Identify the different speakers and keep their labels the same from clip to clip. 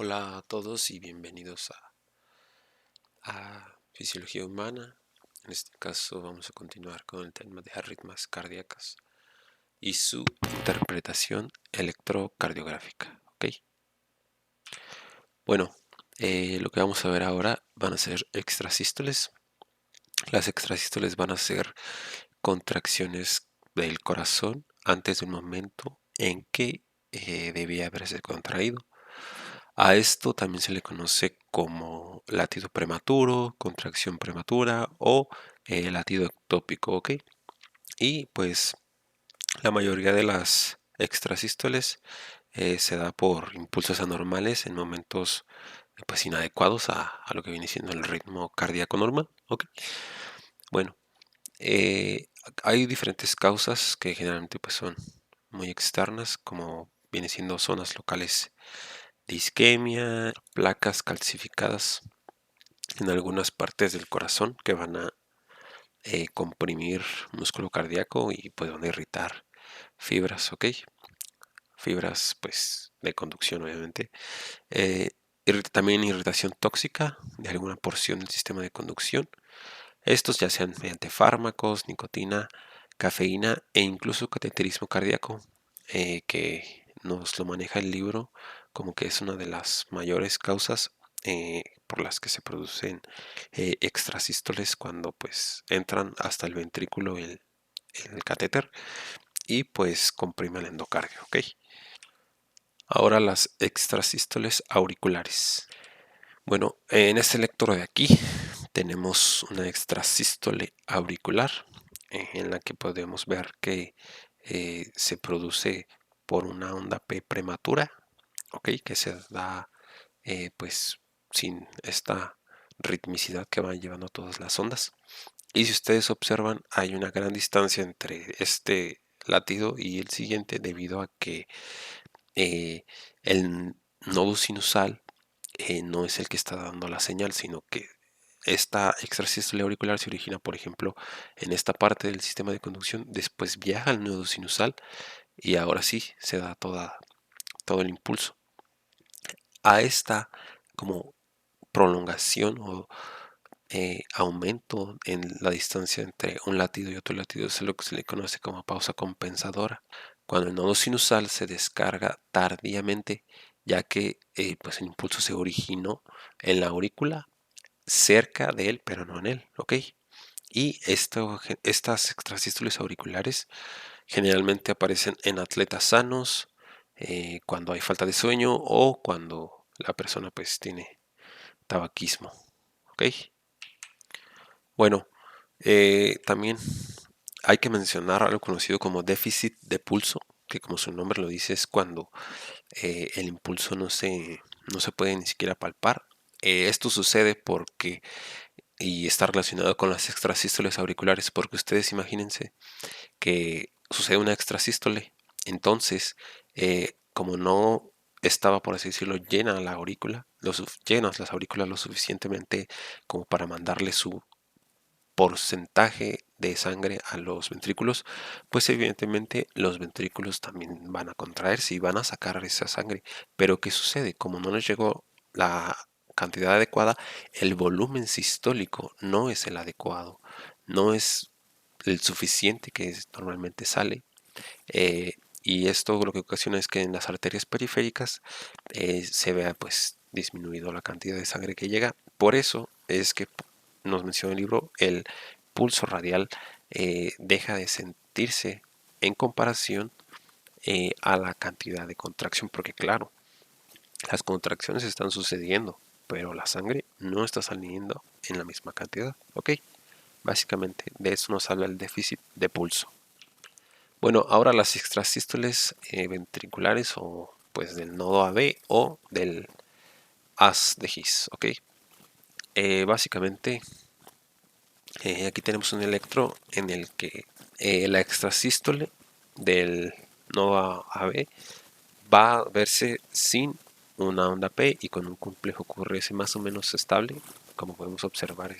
Speaker 1: Hola a todos y bienvenidos a Fisiología Humana. En este caso vamos a continuar con el tema de arritmias cardíacas y su interpretación electrocardiográfica. ¿Ok? Bueno, lo que vamos a ver ahora van a ser extrasístoles. Las extrasístoles van a ser contracciones del corazón antes del momento en que debía haberse contraído. A esto también se le conoce como latido prematuro, contracción prematura o latido ectópico, ¿ok? Y pues la mayoría de las extrasístoles se da por impulsos anormales en momentos pues inadecuados a lo que viene siendo el ritmo cardíaco normal, ¿ok? Bueno, eh, hay diferentes causas que generalmente pues son muy externas, como viene siendo zonas locales de isquemia, placas calcificadas en algunas partes del corazón que van a comprimir músculo cardíaco y pues van a irritar fibras, ¿ok? Fibras pues de conducción obviamente. Eh, También irritación tóxica de alguna porción del sistema de conducción. Estos ya sean mediante fármacos, nicotina, cafeína e incluso cateterismo cardíaco, que nos lo maneja el libro como que es una de las mayores causas por las que se producen extrasístoles cuando pues entran hasta el ventrículo el catéter y pues comprime el endocardio, ¿ok? Ahora las extrasístoles auriculares. Bueno, en este electro de aquí tenemos una extrasístole auricular en la que podemos ver que se produce por una onda P prematura, ¿ok? Que se da pues sin esta ritmicidad que van llevando todas las ondas. Y si ustedes observan, hay una gran distancia entre este latido y el siguiente debido a que el nodo sinusal no es el que está dando la señal, sino que esta extrasístole auricular se origina, por ejemplo, en esta parte del sistema de conducción, después viaja al nodo sinusal y ahora sí se da todo el impulso. A esta como prolongación o aumento en la distancia entre un latido y otro latido es lo que se le conoce como pausa compensadora, cuando el nodo sinusal se descarga tardíamente, ya que pues el impulso se originó en la aurícula cerca de él, pero no en él, ¿ok? Y estas extrasístoles auriculares generalmente aparecen en atletas sanos, cuando hay falta de sueño o cuando la persona pues tiene tabaquismo, ¿ok? Bueno, también hay que mencionar algo conocido como déficit de pulso, que como su nombre lo dice es cuando el impulso no se puede ni siquiera palpar. Esto sucede y está relacionado con las extrasístoles auriculares, porque ustedes imagínense que sucede una extrasístole, entonces como no estaba, por así decirlo, llena la aurícula, llenas las aurículas lo suficientemente como para mandarle su porcentaje de sangre a los ventrículos, pues evidentemente los ventrículos también van a contraerse y van a sacar esa sangre. Pero ¿qué sucede? Como no les llegó la cantidad adecuada, el volumen sistólico no es el adecuado, no es el suficiente que normalmente sale. eh, y esto lo que ocasiona es que en las arterias periféricas se vea pues disminuido la cantidad de sangre que llega. Por eso es que nos menciona el libro, el pulso radial deja de sentirse en comparación a la cantidad de contracción, porque claro, las contracciones están sucediendo, pero la sangre no está saliendo en la misma cantidad, ¿ok? Básicamente de eso nos habla el déficit de pulso. Bueno, ahora las extrasístoles ventriculares o pues del nodo AB o del haz de His, ¿ok? Básicamente aquí tenemos un electro en el que la extrasístole del nodo AB va a verse sin una onda P y con un complejo QRS más o menos estable. Como podemos observar,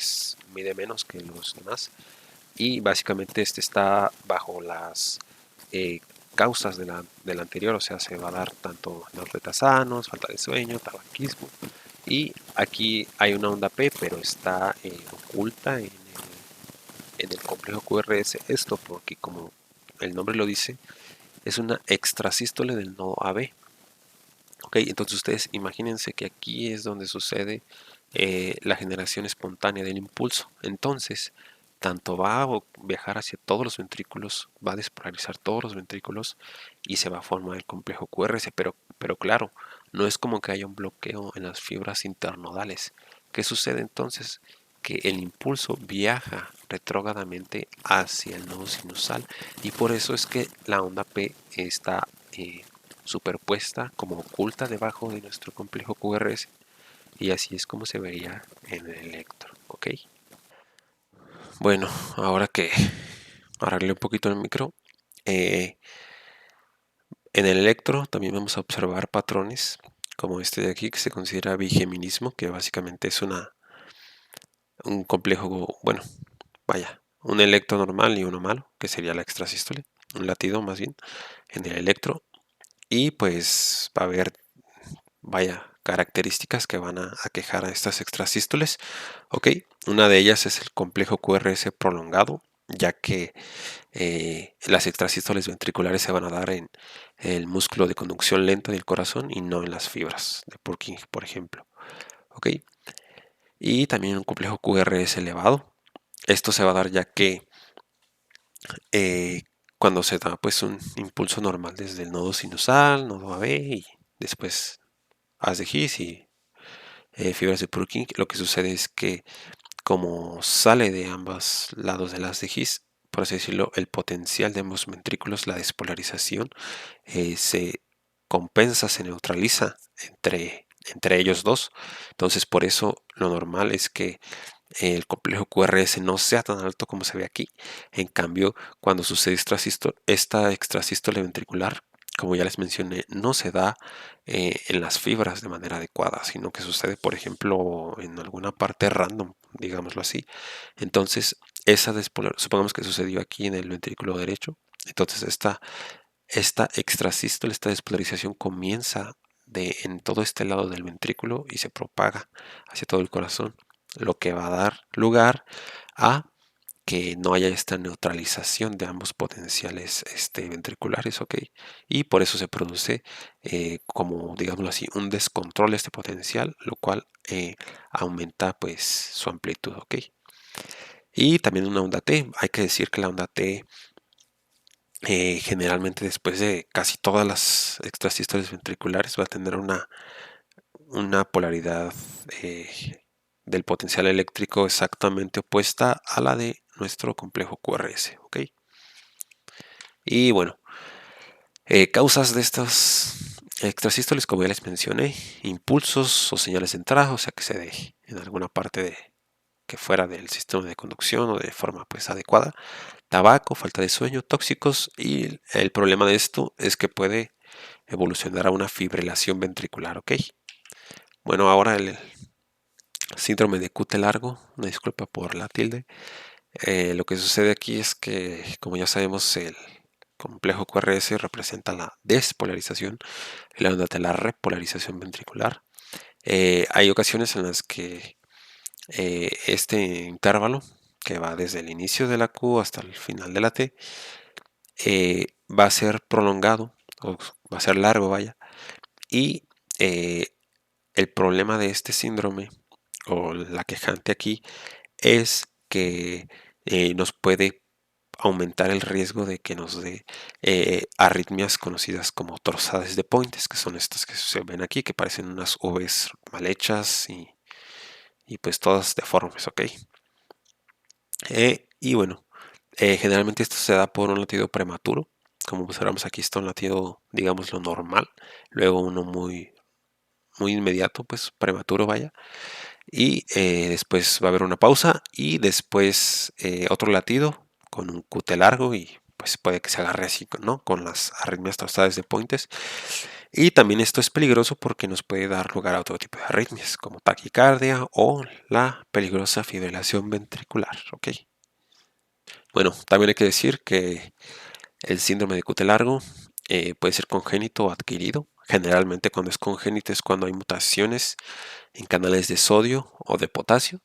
Speaker 1: mide menos que los demás y básicamente este está bajo las causas de la anterior, o sea, se va a dar tanto nortetasanos, falta de sueño, tabaquismo. Y aquí hay una onda P, pero está oculta en el complejo QRS. Esto porque, como el nombre lo dice, es una extrasístole del nodo AB. Ok, entonces ustedes imagínense que aquí es donde sucede la generación espontánea del impulso. Entonces, tanto va a viajar hacia todos los ventrículos, va a despolarizar todos los ventrículos y se va a formar el complejo QRS. Pero claro, no es como que haya un bloqueo en las fibras internodales. ¿Qué sucede entonces? Que el impulso viaja retrógradamente hacia el nodo sinusal y por eso es que la onda P está superpuesta como oculta debajo de nuestro complejo QRS y así es como se vería en el electro, ¿ok? Bueno, ahora que arreglé un poquito el micro, eh, en el electro también vamos a observar patrones como este de aquí que se considera bigeminismo, que básicamente es un complejo, bueno, vaya, un electro normal y uno malo, que sería la extrasístole, un latido más bien en el electro, y pues va a haber, vaya, características que van a aquejar a estas extrasístoles. Ok, una de ellas es el complejo QRS prolongado, ya que las extrasístoles ventriculares se van a dar en el músculo de conducción lenta del corazón y no en las fibras de Purkinje, por ejemplo. Ok, y también un complejo QRS elevado. Esto se va a dar ya que eh, cuando se da pues un impulso normal desde el nodo sinusal, nodo AB y después haz de His y fibras de Purkinje, lo que sucede es que como sale de ambos lados del haz de His, por así decirlo, el potencial de ambos ventrículos, la despolarización, se compensa, se neutraliza entre ellos dos. Entonces, por eso lo normal es que el complejo QRS no sea tan alto como se ve aquí. En cambio, cuando sucede esta extrasístole ventricular, como ya les mencioné, no se da en las fibras de manera adecuada, sino que sucede, por ejemplo, en alguna parte random, digámoslo así. Entonces, supongamos que sucedió aquí en el ventrículo derecho. Entonces, esta extrasístole, esta despolarización comienza en todo este lado del ventrículo y se propaga hacia todo el corazón, lo que va a dar lugar a que no haya esta neutralización de ambos potenciales ventriculares, ¿ok? Y por eso se produce, como digámoslo así, un descontrol de este potencial, lo cual aumenta pues su amplitud, ¿ok? Y también una onda T, hay que decir que la onda T generalmente después de casi todas las extrasístoles ventriculares va a tener una polaridad del potencial eléctrico exactamente opuesta a la de nuestro complejo QRS, ¿ok? Y bueno, causas de estas extrasístoles, como ya les mencioné, impulsos o señales de entrada, o sea que se dé en alguna parte que fuera del sistema de conducción o de forma pues adecuada, tabaco, falta de sueño, tóxicos, y el problema de esto es que puede evolucionar a una fibrilación ventricular, ¿ok? Bueno, ahora el síndrome de Cute largo, una disculpa por la tilde. Lo que sucede aquí es que, como ya sabemos, el complejo QRS representa la despolarización y la onda de la repolarización ventricular. Hay ocasiones en las que este intervalo, que va desde el inicio de la Q hasta el final de la T, va a ser prolongado, o va a ser largo, vaya, y eh, el problema de este síndrome, o la quejante aquí, es que nos puede aumentar el riesgo de que nos dé arritmias conocidas como torsades de Pointes, que son estas que se ven aquí, que parecen unas Vs mal hechas y pues todas deformes, ¿ok? Y bueno, generalmente esto se da por un latido prematuro. Como observamos aquí está un latido, digamos, lo normal, luego uno muy inmediato, pues prematuro, vaya. Y después va a haber una pausa y después otro latido con un QT largo y pues puede que se agarre así, ¿no? Con las arritmias tostadas de Pointes. Y también esto es peligroso porque nos puede dar lugar a otro tipo de arritmias como taquicardia o la peligrosa fibrilación ventricular, ¿ok? Bueno, también hay que decir que el síndrome de QT largo puede ser congénito o adquirido. Generalmente cuando es congénito es cuando hay mutaciones en canales de sodio o de potasio.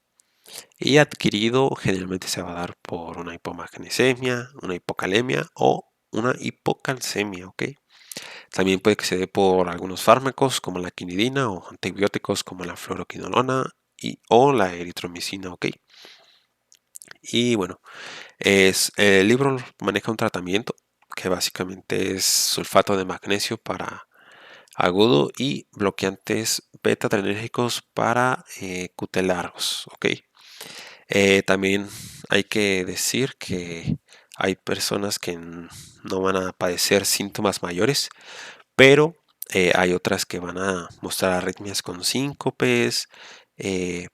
Speaker 1: Y adquirido generalmente se va a dar por una hipomagnesemia, una hipocalemia o una hipocalcemia, ¿ok? También puede que se dé por algunos fármacos como la quinidina o antibióticos como la fluoroquinolona o la eritromicina, ¿ok? Y bueno, el libro maneja un tratamiento que básicamente es sulfato de magnesio para agudo y bloqueantes beta-adrenérgicos para cutelargos, ¿ok? También hay que decir que hay personas que no van a padecer síntomas mayores, pero hay otras que van a mostrar arritmias con síncopes, eh,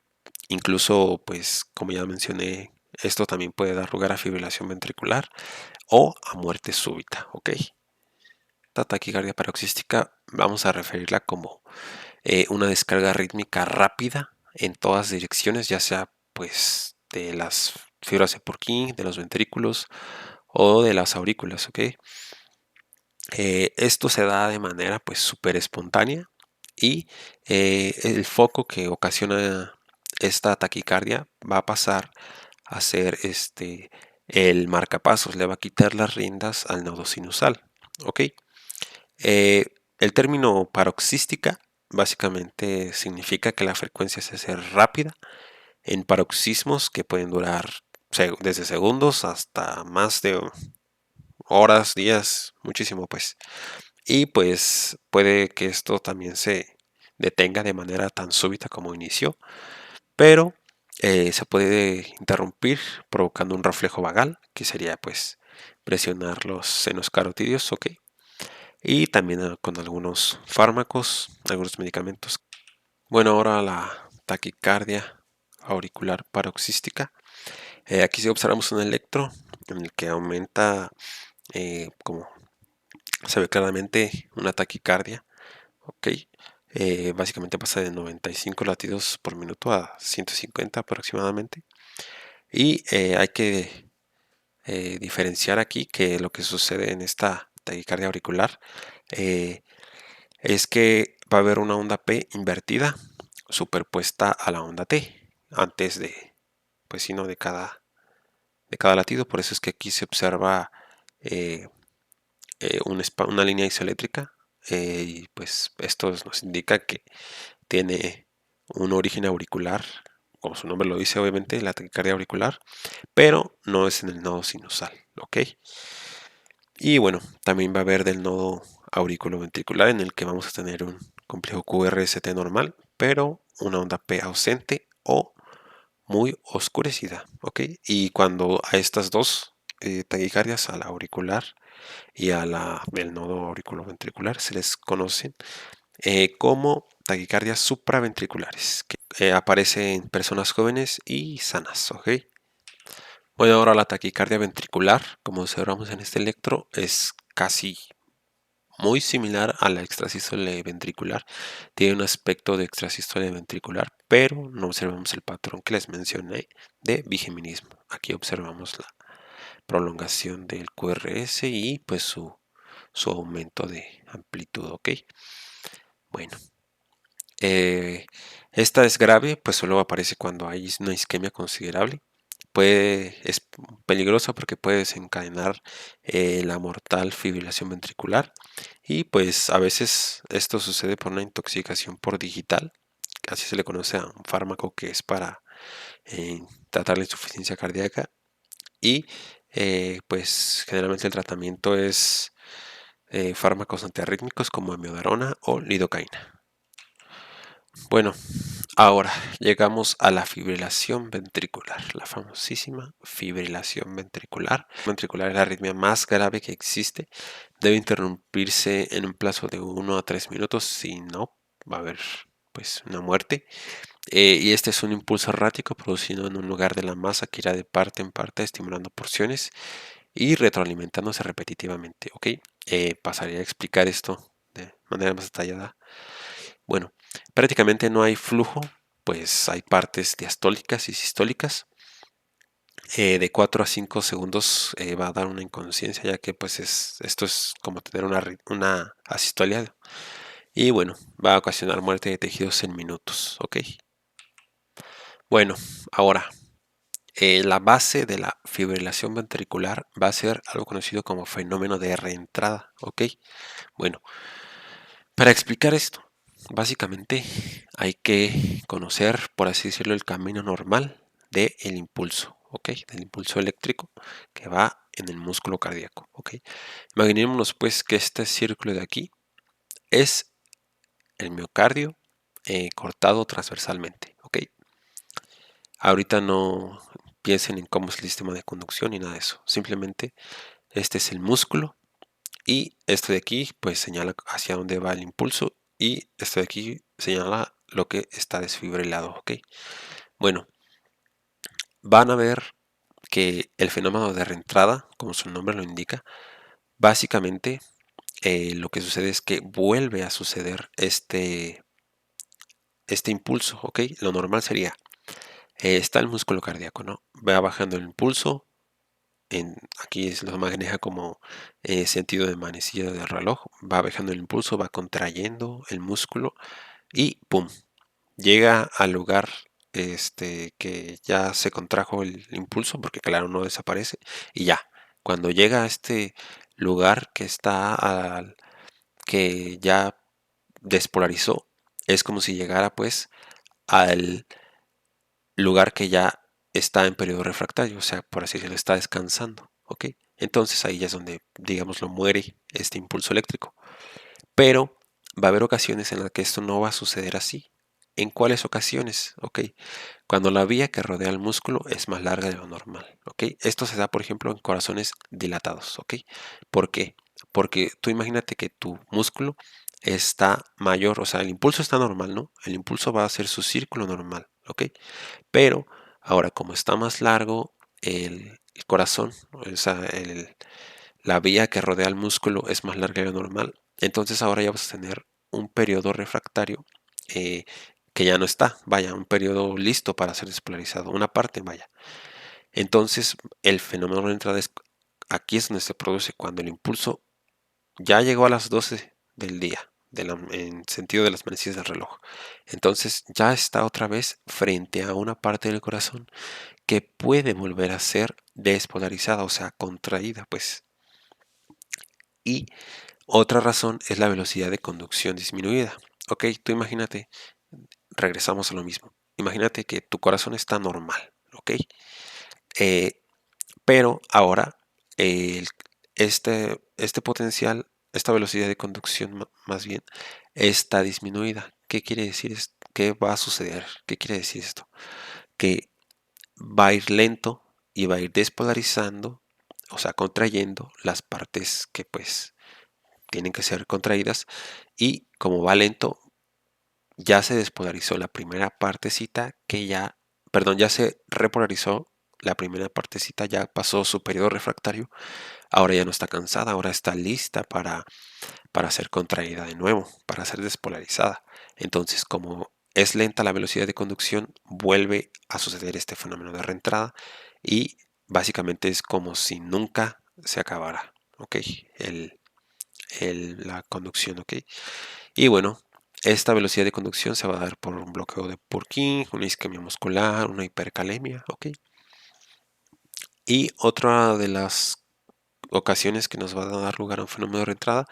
Speaker 1: incluso, pues, como ya mencioné, esto también puede dar lugar a fibrilación ventricular o a muerte súbita, ¿ok? La taquicardia paroxística vamos a referirla como una descarga rítmica rápida en todas direcciones, ya sea pues de las fibras de Purkinje, de los ventrículos o de las aurículas, ¿ok? Esto se da de manera pues súper espontánea y el foco que ocasiona esta taquicardia va a pasar a ser el marcapasos, le va a quitar las riendas al nodo sinusal, ¿ok? Eh, el término paroxística básicamente significa que la frecuencia se hace rápida en paroxismos que pueden durar desde segundos hasta más de horas, días, muchísimo pues. Y pues puede que esto también se detenga de manera tan súbita como inició, pero se puede interrumpir provocando un reflejo vagal, que sería pues presionar los senos carotidios, ¿ok? Y también con algunos fármacos, algunos medicamentos. Bueno, ahora la taquicardia auricular paroxística. Aquí sí observamos un electro en el que aumenta, como se ve claramente, una taquicardia. Ok, básicamente pasa de 95 latidos por minuto a 150 aproximadamente. Y hay que diferenciar aquí que lo que sucede en esta taquicardia auricular eh, es que va a haber una onda P invertida superpuesta a la onda T antes de, pues sino de cada latido. Por eso es que aquí se observa eh, una línea isoeléctrica, y pues esto nos indica que tiene un origen auricular, como su nombre lo dice, obviamente la taquicardia auricular, pero no es en el nodo sinusal, ¿ok? Y bueno, también va a haber del nodo auriculoventricular en el que vamos a tener un complejo QRST normal, pero una onda P ausente o muy oscurecida, ¿ok? Y cuando a estas dos taquicardias, a la auricular y a la del nodo auriculoventricular, se les conocen como taquicardias supraventriculares, que aparece en personas jóvenes y sanas, ¿ok? Bueno, ahora la taquicardia ventricular, como observamos en este electro, es casi muy similar a la extrasístole ventricular. Tiene un aspecto de extrasístole ventricular, pero no observamos el patrón que les mencioné de bigeminismo. Aquí observamos la prolongación del QRS y pues su aumento de amplitud, ¿ok? Bueno, esta es grave, pues solo aparece cuando hay una isquemia considerable. Es peligrosa porque puede desencadenar la mortal fibrilación ventricular y pues a veces esto sucede por una intoxicación por digital, así se le conoce a un fármaco que es para tratar la insuficiencia cardíaca y pues generalmente el tratamiento es fármacos antiarrítmicos como amiodarona o lidocaína. Bueno, ahora llegamos a la fibrilación ventricular, la famosísima fibrilación ventricular. Ventricular es la arritmia más grave que existe. Debe interrumpirse en un plazo de 1 a 3 minutos, si no, va a haber pues una muerte. Y este es un impulso errático producido en un lugar de la masa que irá de parte en parte estimulando porciones y retroalimentándose repetitivamente. ¿Ok? Pasaría a explicar esto de manera más detallada. Bueno, prácticamente no hay flujo, pues hay partes diastólicas y sistólicas. de 4 a 5 segundos va a dar una inconsciencia, ya que pues esto es como tener una asistolia. Y bueno, va a ocasionar muerte de tejidos en minutos, ¿ok? Bueno, ahora, la base de la fibrilación ventricular va a ser algo conocido como fenómeno de reentrada, ¿ok? Bueno, para explicar esto, básicamente hay que conocer, por así decirlo, el camino normal del impulso, ¿ok? Del impulso eléctrico que va en el músculo cardíaco, ¿ok? Imaginémonos pues que este círculo de aquí es el miocardio cortado transversalmente, ¿ok? Ahorita no piensen en cómo es el sistema de conducción ni nada de eso. Simplemente este es el músculo y este de aquí pues señala hacia dónde va el impulso y este de aquí señala lo que está desfibrilado, ¿ok? Bueno, van a ver que el fenómeno de reentrada, como su nombre lo indica, básicamente lo que sucede es que vuelve a suceder este impulso, ¿ok? Lo normal sería, está el músculo cardíaco, ¿no? Va bajando el impulso, aquí lo maneja como sentido de manecilla del reloj, va bajando el impulso, va contrayendo el músculo y ¡pum! Llega al lugar que ya se contrajo el impulso, porque claro, no desaparece, y ya, cuando llega a este lugar que ya despolarizó, es como si llegara pues al lugar que ya está en periodo refractario, o sea, por así decirlo, está descansando, ¿ok? Entonces ahí ya es donde, digamos, lo muere este impulso eléctrico. Pero va a haber ocasiones en las que esto no va a suceder así. ¿En cuáles ocasiones? Ok, cuando la vía que rodea el músculo es más larga de lo normal, ¿ok? Esto se da, por ejemplo, en corazones dilatados, ¿ok? ¿Por qué? Porque tú imagínate que tu músculo está mayor, o sea, el impulso está normal, ¿no? El impulso va a ser su círculo normal, ¿ok? Pero ahora, como está más largo el corazón, o sea, la vía que rodea el músculo es más larga de lo normal, entonces ahora ya vas a tener un periodo refractario eh, que ya no está, vaya, un periodo listo para ser despolarizado, una parte, vaya. Entonces, el fenómeno de entrada es aquí es donde se produce cuando el impulso ya llegó a las 12 del día, en sentido de las manecillas del reloj. Entonces, ya está otra vez frente a una parte del corazón que puede volver a ser despolarizada, o sea, contraída, pues. Y otra razón es la velocidad de conducción disminuida. Ok, tú imagínate, regresamos a lo mismo. Imagínate que tu corazón está normal, ok. Eh, pero ahora el- este potencial, esta velocidad de conducción más bien, está disminuida. ¿Qué quiere decir esto? ¿Qué va a suceder? ¿Qué quiere decir esto? Que va a ir lento y va a ir despolarizando, o sea, contrayendo las partes que pues tienen que ser contraídas y como va lento, ya se despolarizó la primera partecita que ya, perdón, ya se repolarizó la primera partecita, ya pasó su periodo refractario, ahora ya no está cansada, ahora está lista para ser contraída de nuevo, para ser despolarizada. Entonces, como es lenta la velocidad de conducción, vuelve a suceder este fenómeno de reentrada y básicamente es como si nunca se acabara, ¿ok? El, la conducción, ¿ok? Y bueno, esta velocidad de conducción se va a dar por un bloqueo de Purkinje, una isquemia muscular, una hipercalemia, ¿ok? Y otra de las ocasiones que nos va a dar lugar a un fenómeno de reentrada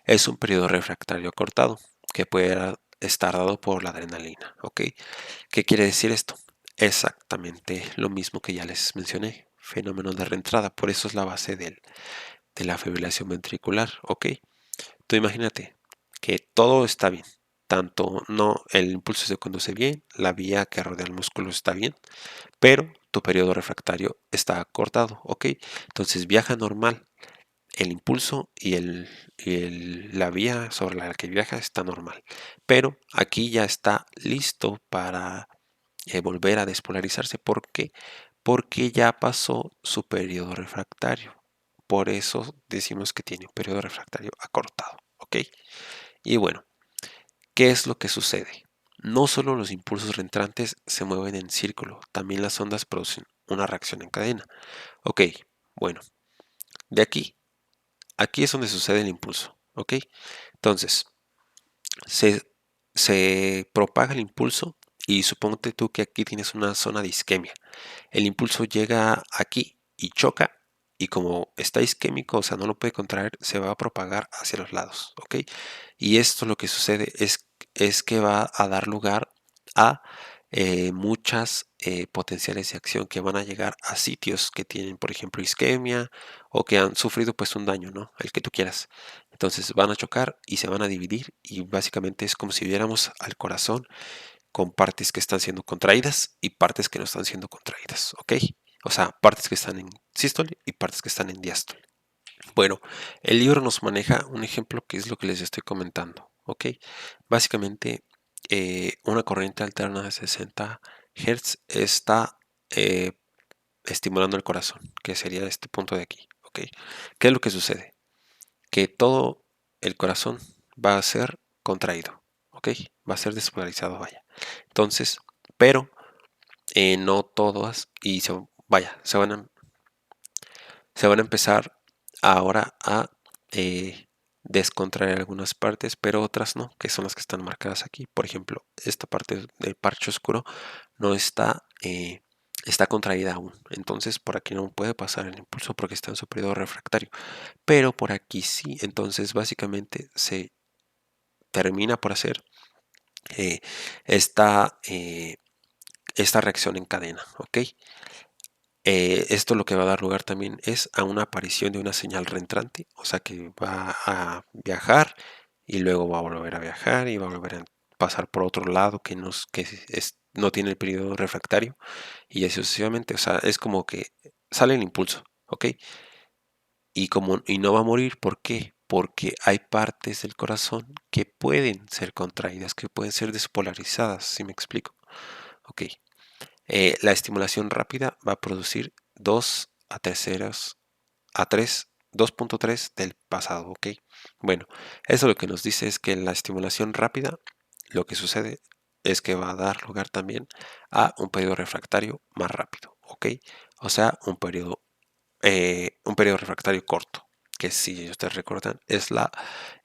Speaker 1: es un periodo refractario cortado, que puede estar dado por la adrenalina, ¿ok? ¿Qué quiere decir esto? Exactamente lo mismo que ya les mencioné, fenómeno de reentrada, por eso es la base de la fibrilación ventricular, ¿ok? Tú imagínate que todo está bien, tanto no el impulso se conduce bien, la vía que rodea el músculo está bien, pero tu periodo refractario está cortado, ¿ok? Entonces viaja normal, el impulso la vía sobre la que viaja está normal, pero aquí ya está listo para volver a despolarizarse. ¿Por qué? Porque ya pasó su periodo refractario. Por eso decimos que tiene un periodo refractario acortado, ¿ok? Y bueno, ¿qué es lo que sucede? No solo los impulsos reentrantes se mueven en círculo, también las ondas producen una reacción en cadena. Ok, bueno, de aquí es donde sucede el impulso. Ok, entonces se, se propaga el impulso y suponte tú que aquí tienes una zona de isquemia. El impulso llega aquí y choca y como está isquémico, o sea, no lo puede contraer, se va a propagar hacia los lados, ¿ok? Y esto lo que sucede es que va a dar lugar a muchas potenciales de acción que van a llegar a sitios que tienen, por ejemplo, isquemia o que han sufrido pues un daño, ¿no? El que tú quieras. Entonces van a chocar y se van a dividir y básicamente es como si viéramos al corazón con partes que están siendo contraídas y partes que no están siendo contraídas, ¿ok? O sea, partes que están en sístole y partes que están en diástole. Bueno, el libro nos maneja un ejemplo que es lo que les estoy comentando, ¿ok? Básicamente, una corriente alterna de 60 Hz está eh, estimulando el corazón, que sería este punto de aquí, ¿ok? ¿Qué es lo que sucede? Que todo el corazón va a ser contraído, ¿ok? Va a ser despolarizado, vaya. Entonces, pero no todas, y vaya, se van a empezar ahora a descontraer algunas partes, pero otras no, que son las que están marcadas aquí. Por ejemplo, esta parte del parche oscuro no está contraída aún. Entonces por aquí no puede pasar el impulso porque está en su periodo refractario. Pero por aquí sí. Entonces básicamente se termina por hacer eh, esta, eh, esta reacción en cadena. ¿Ok? Esto lo que va a dar lugar también es a una aparición de una señal reentrante, o sea que va a viajar y luego va a volver a viajar y va a volver a pasar por otro lado no tiene el periodo refractario y así sucesivamente, o sea, es como que sale el impulso, ¿ok? Y no va a morir, ¿por qué? Porque hay partes del corazón que pueden ser contraídas, que pueden ser despolarizadas, si me explico. Ok, la estimulación rápida va a producir 2 a terceras a 3, 2.3 del pasado, ¿ok? Bueno, eso lo que nos dice es que la estimulación rápida, lo que sucede es que va a dar lugar también a un periodo refractario más rápido, ¿ok? O sea, un periodo refractario corto, que si ustedes recuerdan es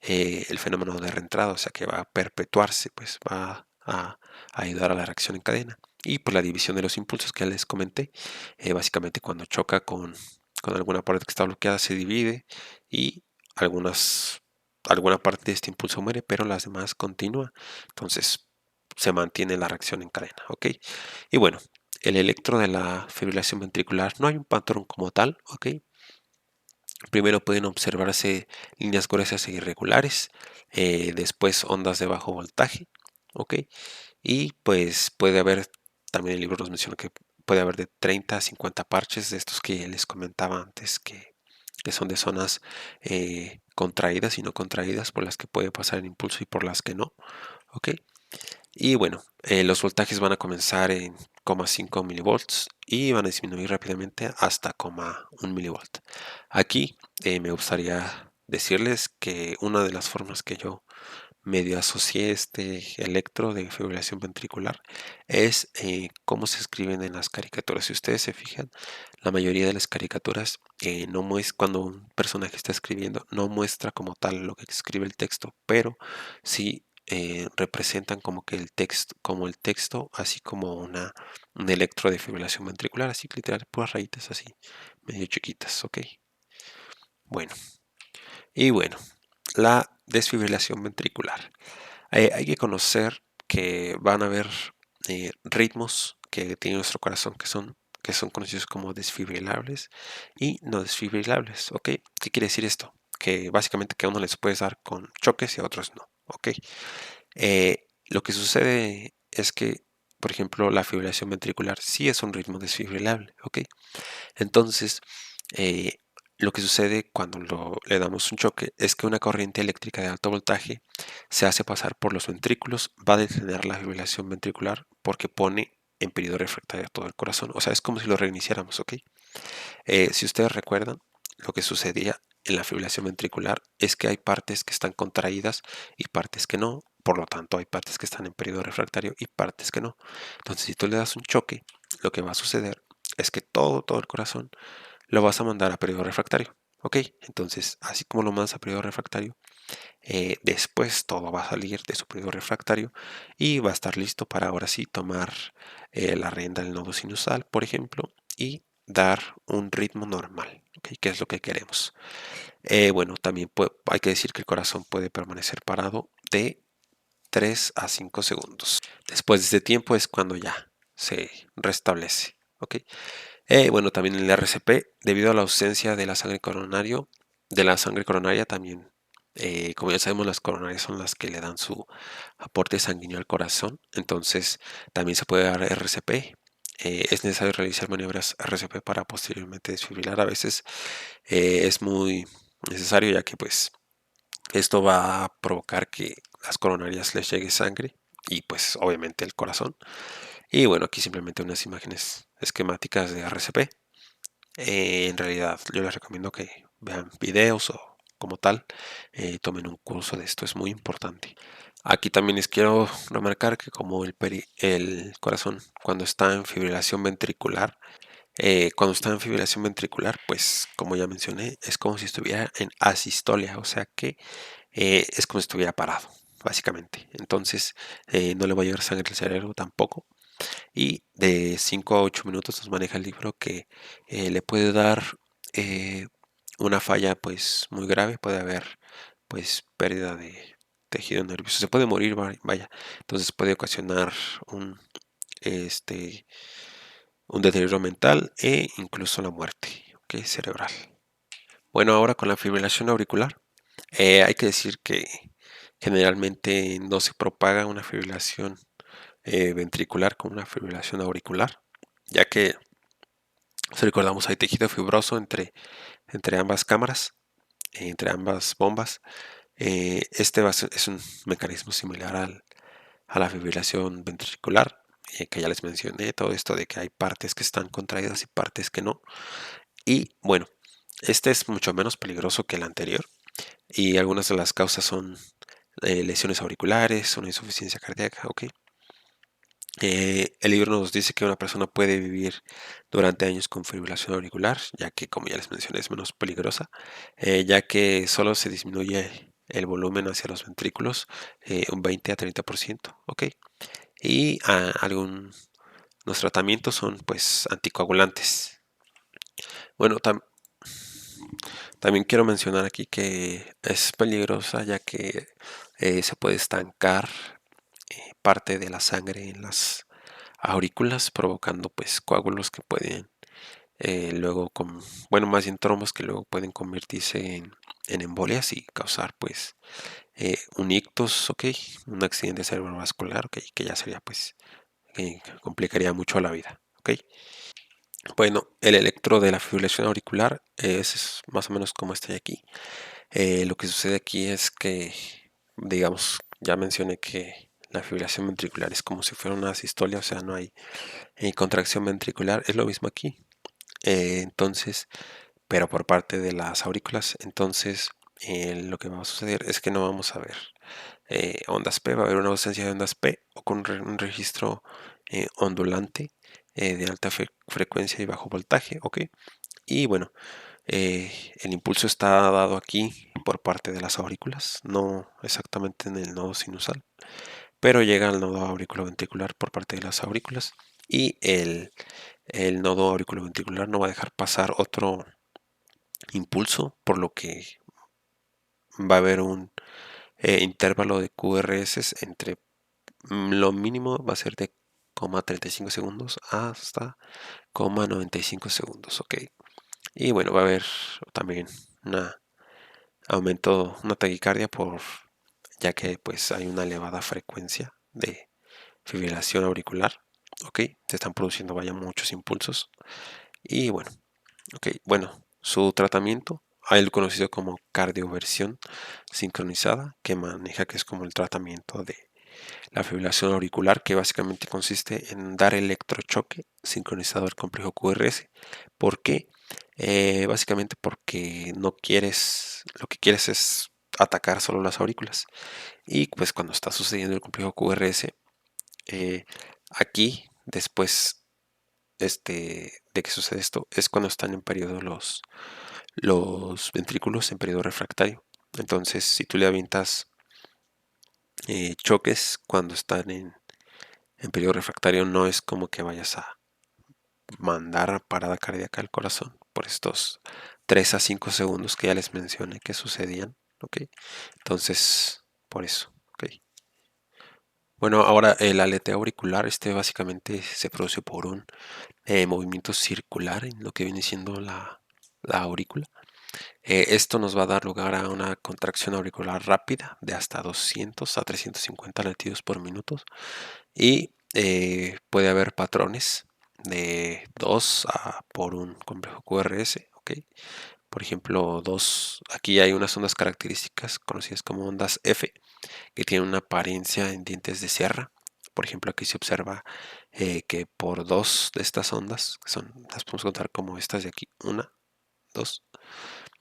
Speaker 1: el fenómeno de reentrada, o sea que va a perpetuarse, pues va a ayudar a la reacción en cadena. Y por la división de los impulsos que les comenté, básicamente cuando choca con alguna parte que está bloqueada se divide y alguna parte de este impulso muere, pero las demás continúan. Entonces se mantiene la reacción en cadena, ¿ok? Y bueno, el electro de la fibrilación ventricular no hay un patrón como tal, ¿ok? Primero pueden observarse líneas gruesas e irregulares, después ondas de bajo voltaje, ¿ok? Y pues puede haber, también el libro nos menciona que puede haber de 30 a 50 parches de estos que les comentaba antes, que son de zonas contraídas y no contraídas, por las que puede pasar el impulso y por las que no, ¿ok? Y bueno, los voltajes van a comenzar en 0,5 milivolts y van a disminuir rápidamente hasta 0,1 milivolt. Aquí me gustaría decirles que una de las formas que yo medio asocié este electro de fibrilación ventricular es cómo se escriben en las caricaturas. Si ustedes se fijan, la mayoría de las caricaturas no muestra, cuando un personaje está escribiendo, no muestra como tal lo que escribe el texto, pero sí representan como que el texto, así como un electro de fibrilación ventricular, así literal, puras rayitas así, medio chiquitas, ¿ok? Bueno, y bueno, la desfibrilación ventricular. Hay que conocer que van a haber ritmos que tiene nuestro corazón que son conocidos como desfibrilables y no desfibrilables, ¿ok? ¿Qué quiere decir esto? Que básicamente que a uno les puedes dar con choques y a otros no, ¿ok? Lo que sucede es que, por ejemplo, la fibrilación ventricular sí es un ritmo desfibrilable, ¿ok? Entonces, eh, lo que sucede cuando le damos un choque es que una corriente eléctrica de alto voltaje se hace pasar por los ventrículos, va a detener la fibrilación ventricular porque pone en periodo refractario todo el corazón. O sea, es como si lo reiniciáramos, ¿ok? Si ustedes recuerdan, lo que sucedía en la fibrilación ventricular es que hay partes que están contraídas y partes que no. Por lo tanto, hay partes que están en periodo refractario y partes que no. Entonces, si tú le das un choque, lo que va a suceder es que todo el corazón lo vas a mandar a periodo refractario. Ok, entonces así como lo mandas a periodo refractario, después todo va a salir de su periodo refractario y va a estar listo para ahora sí tomar la rienda del nodo sinusal, por ejemplo, y dar un ritmo normal, ¿ok? Que es lo que queremos. Bueno, también hay que decir que el corazón puede permanecer parado de 3 a 5 segundos. Después de ese tiempo es cuando ya se restablece, ¿ok? Bueno, también el RCP, debido a la ausencia de la sangre coronaria también, como ya sabemos, las coronarias son las que le dan su aporte sanguíneo al corazón, entonces también se puede dar RCP. Es necesario realizar maniobras RCP para posteriormente desfibrilar. A veces es muy necesario, ya que pues esto va a provocar que las coronarias les llegue sangre y pues obviamente el corazón. Y bueno, aquí simplemente unas imágenes esquemáticas de RCP. En realidad, yo les recomiendo que vean videos o como tal, tomen un curso de esto, es muy importante. Aquí también les quiero remarcar que como el corazón cuando está en fibrilación ventricular, pues como ya mencioné, es como si estuviera en asistolia, o sea que es como si estuviera parado, básicamente. Entonces, no le va a llegar sangre al cerebro tampoco. Y de 5 a 8 minutos nos maneja el libro que le puede dar eh, una falla pues muy grave, puede haber pues pérdida de tejido nervioso, se puede morir, vaya, entonces puede ocasionar un, este, un deterioro mental e incluso la muerte, ¿ok? Cerebral. Bueno, ahora con la fibrilación auricular, hay que decir que generalmente no se propaga una fibrilación ventricular con una fibrilación auricular, ya que si recordamos hay tejido fibroso entre ambas cámaras, entre ambas bombas. Este es un mecanismo similar a la fibrilación ventricular, que ya les mencioné, todo esto de que hay partes que están contraídas y partes que no. Y bueno, este es mucho menos peligroso que el anterior y algunas de las causas son lesiones auriculares, una insuficiencia cardíaca, ¿ok? El libro nos dice que una persona puede vivir durante años con fibrilación auricular, ya que, como ya les mencioné, es menos peligrosa, ya que solo se disminuye el volumen hacia los ventrículos un 20 a 30%, ¿ok? Y los tratamientos son pues anticoagulantes. Bueno, también quiero mencionar aquí que es peligrosa ya que se puede estancar parte de la sangre en las aurículas, provocando pues coágulos que pueden luego, bueno, más bien trombos que luego pueden convertirse en embolias y causar pues un ictus, ok, un accidente cerebrovascular, ok, que ya sería pues, que complicaría mucho la vida, ok. Bueno, el electro de la fibrilación auricular es más o menos como este de aquí. Lo que sucede aquí es que, digamos, ya mencioné que la fibrilación ventricular es como si fuera una sistolia, o sea, no hay contracción ventricular, es lo mismo aquí. Entonces, pero por parte de las aurículas, entonces lo que va a suceder es que no vamos a ver ondas P, va a haber una ausencia de ondas P o con un registro ondulante de alta frecuencia y bajo voltaje, ¿ok? Y bueno, el impulso está dado aquí por parte de las aurículas, no exactamente en el nodo sinusal, pero llega al nodo auriculoventricular por parte de las aurículas y el nodo auriculoventricular no va a dejar pasar otro impulso, por lo que va a haber un intervalo de QRS entre lo mínimo va a ser de 0,35 segundos hasta 0,95 segundos, ok. Y bueno, va a haber también un aumento, una taquicardia ya que pues hay una elevada frecuencia de fibrilación auricular, ok. Se están produciendo, vaya, muchos impulsos. Y bueno, ok, bueno, su tratamiento hay el conocido como cardioversión sincronizada, que es como el tratamiento de la fibrilación auricular, que básicamente consiste en dar electrochoque sincronizado al complejo QRS. ¿Por qué? Básicamente porque no quieres, lo que quieres es atacar solo las aurículas. Y pues cuando está sucediendo el complejo QRS, aquí después de que sucede esto es cuando están en periodo los ventrículos en periodo refractario. Entonces, si tú le avientas choques cuando están en periodo refractario, no es como que vayas a mandar parada cardíaca al corazón por estos 3 a 5 segundos que ya les mencioné que sucedían, ¿ok? Entonces, por eso, ¿ok? Bueno, ahora el aleteo auricular, básicamente se produce por un movimiento circular en lo que viene siendo la aurícula. Esto nos va a dar lugar a una contracción auricular rápida de hasta 200 a 350 latidos por minuto y puede haber patrones de 2 por un complejo QRS, ¿ok? Por ejemplo, aquí hay unas ondas características conocidas como ondas F, que tienen una apariencia en dientes de sierra. Por ejemplo, aquí se observa que por dos de estas ondas, las podemos contar como estas de aquí, una, dos,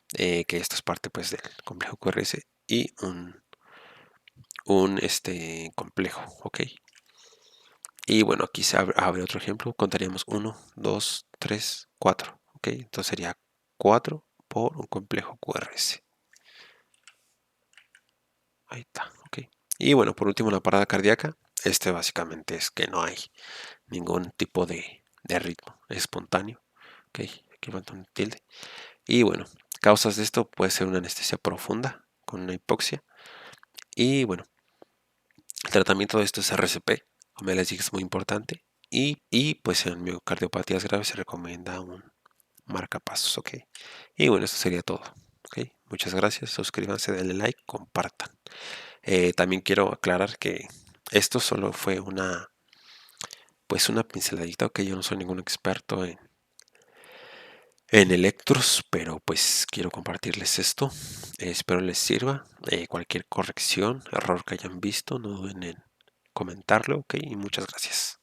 Speaker 1: que esto es parte pues del complejo QRS y un complejo, ¿ok? Y bueno, aquí se abre otro ejemplo, contaríamos uno, 2, 3, 4, ¿ok? Entonces sería 4 por un complejo QRS. Ahí está, ok. Y bueno, por último, la parada cardíaca. Básicamente es que no hay ningún tipo de ritmo, es espontáneo. Ok, aquí falta un tilde. Y bueno, causas de esto puede ser una anestesia profunda con una hipoxia. Y bueno, el tratamiento de esto es RCP, como ya les dije, es muy importante. Y pues en miocardiopatías graves se recomienda un marcapasos, ok. Y bueno, eso sería todo. Ok, muchas gracias, suscríbanse, denle like, compartan. También quiero aclarar que esto solo fue pues una pinceladita, ok, yo no soy ningún experto en electros, pero pues quiero compartirles esto. Espero les sirva. Cualquier corrección, error que hayan visto, no duden en comentarlo, ok, y muchas gracias.